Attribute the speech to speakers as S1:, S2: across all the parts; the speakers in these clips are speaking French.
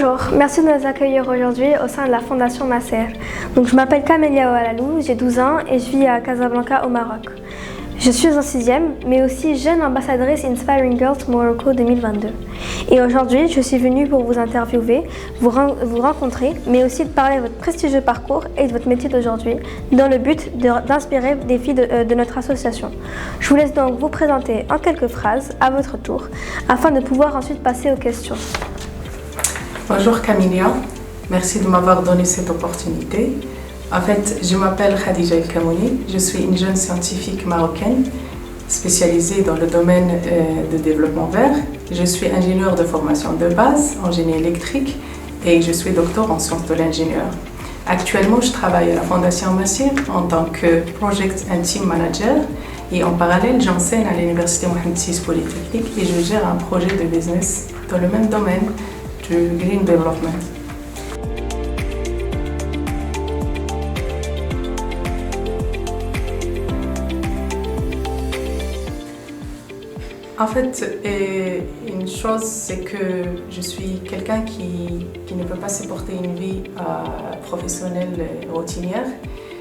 S1: Bonjour, merci de nous accueillir aujourd'hui au sein de la Fondation Masser. Je m'appelle Camélia Oualalou, j'ai 12 ans et je vis à Casablanca au Maroc. Je suis en 6e, mais aussi jeune ambassadrice Inspiring Girls Morocco 2022. Et aujourd'hui, je suis venue pour vous interviewer, vous rencontrer, mais aussi de parler de votre prestigieux parcours et de votre métier d'aujourd'hui, dans le but d'inspirer des filles de notre association. Je vous laisse donc vous présenter en quelques phrases, à votre tour, afin de pouvoir ensuite passer aux questions.
S2: Bonjour Camélia, merci de m'avoir donné cette opportunité. En fait, je m'appelle Khadija El Kamouni, je suis une jeune scientifique marocaine spécialisée dans le domaine de développement vert. Je suis ingénieure de formation de base en génie électrique et je suis docteur en sciences de l'ingénieur. Actuellement, je travaille à la Fondation Masser en tant que Project and Team Manager et en parallèle, j'enseigne à l'Université Mohamed VI Polytechnique et je gère un projet de business dans le même domaine du Green Development. En fait, une chose, c'est que je suis quelqu'un qui ne peut pas supporter une vie professionnelle routinière.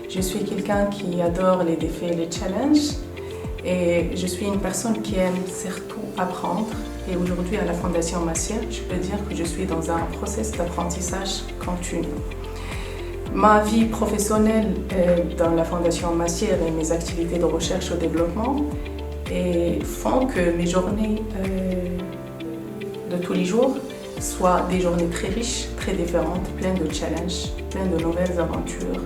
S2: Je suis quelqu'un qui adore les défis et les challenges. Et je suis une personne qui aime surtout apprendre. Et aujourd'hui, à la Fondation Masser, je peux dire que je suis dans un processus d'apprentissage continu. Ma vie professionnelle dans la Fondation Masser et mes activités de recherche et développement font que mes journées de tous les jours soient des journées très riches, très différentes, pleines de challenges, pleines de nouvelles aventures,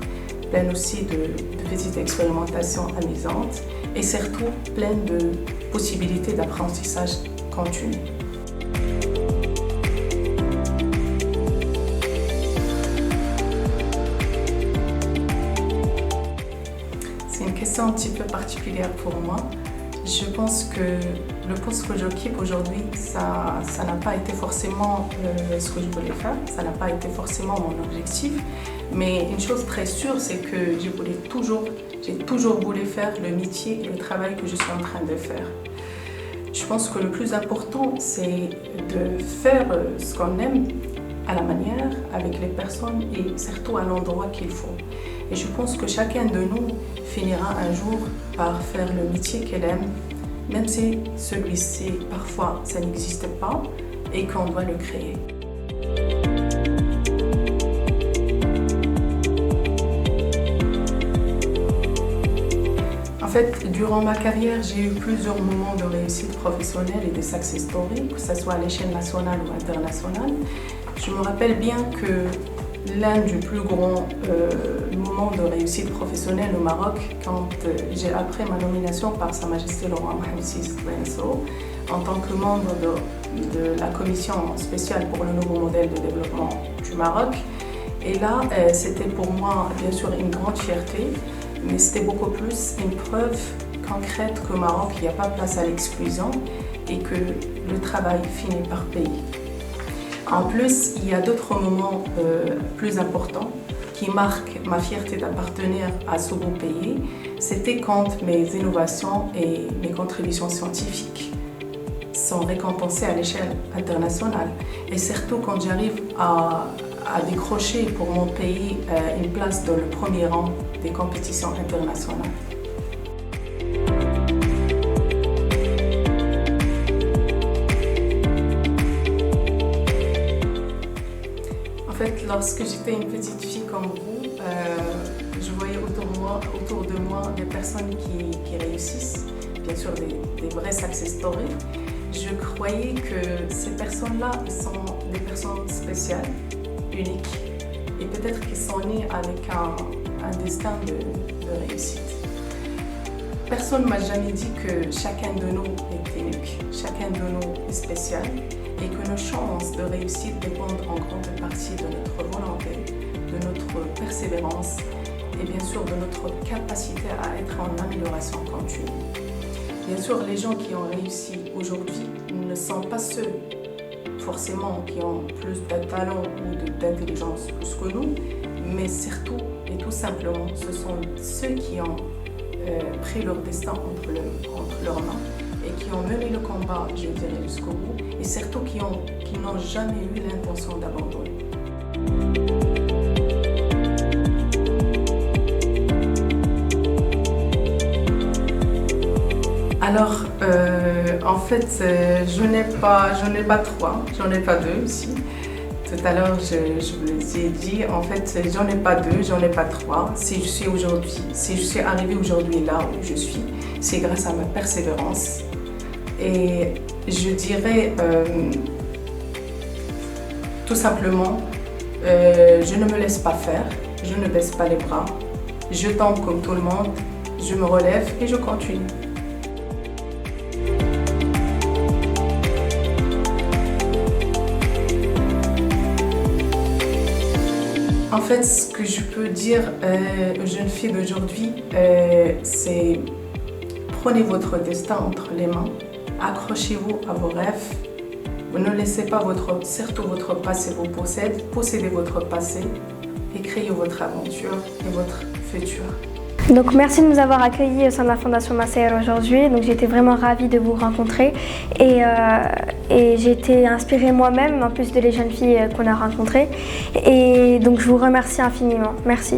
S2: pleines aussi de petites expérimentations amusantes et surtout pleines de possibilités d'apprentissage continu. C'est une question un petit peu particulière pour moi. Je pense que le poste que j'occupe aujourd'hui, ça n'a pas été forcément ce que je voulais faire, ça n'a pas été forcément mon objectif, mais une chose très sûre, c'est que j'ai toujours voulu faire le métier et le travail que je suis en train de faire. Je pense que le plus important, c'est de faire ce qu'on aime à la manière, avec les personnes et surtout à l'endroit qu'il faut. Et je pense que chacun de nous finira un jour par faire le métier qu'elle aime, même si celui-ci, parfois, ça n'existe pas et qu'on doit le créer. En fait, durant ma carrière, j'ai eu plusieurs moments de réussite professionnelle et de success story, que ce soit à l'échelle nationale ou internationale. Je me rappelle bien que l'un des plus grands moments de réussite professionnelle au Maroc, quand j'ai appris ma nomination par Sa Majesté le Roi Mohamed VI en tant que membre de la commission spéciale pour le nouveau modèle de développement du Maroc. Et là, c'était pour moi bien sûr une grande fierté, mais c'était beaucoup plus une preuve concrète qu'au Maroc, il n'y a pas place à l'exclusion et que le travail finit par payer. En plus, il y a d'autres moments plus importants qui marquent ma fierté d'appartenir à ce beau pays. C'était quand mes innovations et mes contributions scientifiques sont récompensées à l'échelle internationale. Et surtout quand j'arrive à décrocher pour mon pays une place dans le premier rang des compétitions internationales. En fait, lorsque j'étais une petite fille comme vous, je voyais autour de moi des personnes qui réussissent, bien sûr des vrais success stories. Je croyais que ces personnes-là sont des personnes spéciales, uniques, et peut-être qu'ils sont nés avec un destin de réussite. Personne ne m'a jamais dit que chacun de nous est unique, chacun de nous est spécial et que nos chances de réussite dépendent en grande partie de notre volonté, de notre persévérance et bien sûr de notre capacité à être en amélioration continue. Bien sûr, les gens qui ont réussi aujourd'hui ne sont pas ceux forcément qui ont plus de talent ou d'intelligence plus que nous, mais surtout et tout simplement, ce sont ceux qui ont pris leur destin entre leurs mains et qui ont mené le combat, je dirais, jusqu'au bout, et surtout qui n'ont jamais eu l'intention d'abandonner. Alors, en fait, je n'ai pas trois, j'en ai pas deux aussi. Tout à l'heure, je vous ai dit, en fait, j'en ai pas deux, j'en ai pas trois. Si je suis arrivée aujourd'hui là où je suis, c'est grâce à ma persévérance. Et je dirais tout simplement, je ne me laisse pas faire, je ne baisse pas les bras, je tombe comme tout le monde, je me relève et je continue. En fait, ce que je peux dire aux jeunes filles d'aujourd'hui, c'est prenez votre destin entre les mains, accrochez-vous à vos rêves, ne laissez pas surtout votre passé vous possédez votre passé et créez votre aventure et votre futur.
S1: Donc merci de nous avoir accueillis au sein de la Fondation Massaer aujourd'hui. Donc j'ai été vraiment ravie de vous rencontrer et j'ai été inspirée moi-même en plus de les jeunes filles qu'on a rencontrées. Et donc je vous remercie infiniment. Merci.